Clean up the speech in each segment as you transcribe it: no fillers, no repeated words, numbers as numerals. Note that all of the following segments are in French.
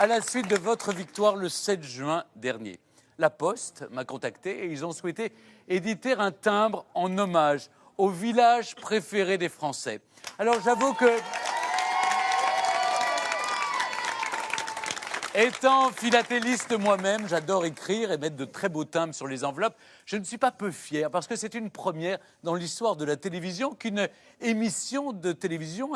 à la suite de votre victoire le 7 juin dernier. La Poste m'a contacté et ils ont souhaité éditer un timbre en hommage au village préféré des Français. Alors j'avoue que, étant philatéliste moi-même, j'adore écrire et mettre de très beaux timbres sur les enveloppes. Je ne suis pas peu fier parce que c'est une première dans l'histoire de la télévision qu'une émission de télévision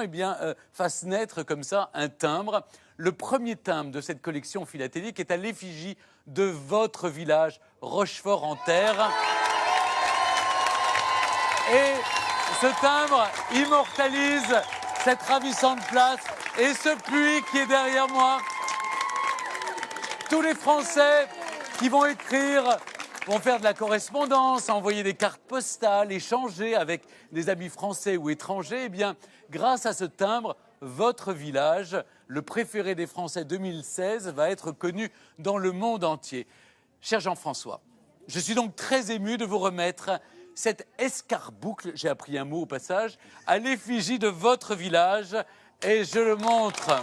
fasse naître comme ça un timbre. Le premier timbre de cette collection philatélique est à l'effigie de votre village, Rochefort-en-Terre. Et ce timbre immortalise cette ravissante place et ce puits qui est derrière moi. Tous les Français qui vont écrire, vont faire de la correspondance, envoyer des cartes postales, échanger avec des amis français ou étrangers, eh bien, grâce à ce timbre, votre village, le préféré des Français 2016, va être connu dans le monde entier. Cher Jean-François, je suis donc très ému de vous remettre cette escarboucle, j'ai appris un mot au passage, à l'effigie de votre village et je le montre.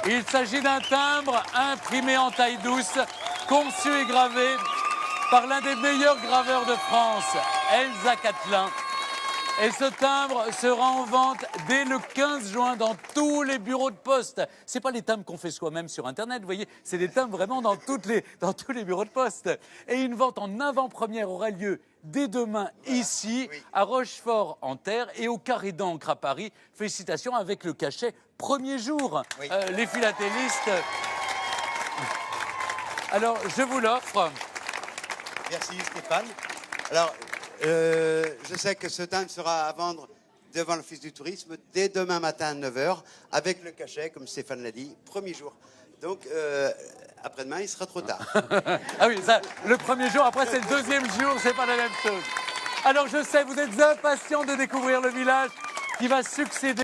Il s'agit d'un timbre imprimé en taille douce, conçu et gravé par l'un des meilleurs graveurs de France, Elsa Catelin. Et ce timbre sera en vente dès le 15 juin dans tous les bureaux de poste. Ce n'est pas les timbres qu'on fait soi-même sur Internet, vous voyez, c'est des timbres vraiment dans tous les bureaux de poste. Et une vente en avant-première aura lieu dès demain ici, à Rochefort-en-Terre et au Carré d'Ancre à Paris. Félicitations avec le cachet premier jour. Les philatélistes. Alors, je vous l'offre. Merci Stéphane. Alors, je sais que ce timbre sera à vendre devant l'Office du tourisme dès demain matin à 9h, avec le cachet, comme Stéphane l'a dit, premier jour. Donc, après-demain, il sera trop tard. Ah oui, ça, le premier jour, après c'est le deuxième jour, c'est pas la même chose. Alors je sais, vous êtes impatients de découvrir le village qui va succéder.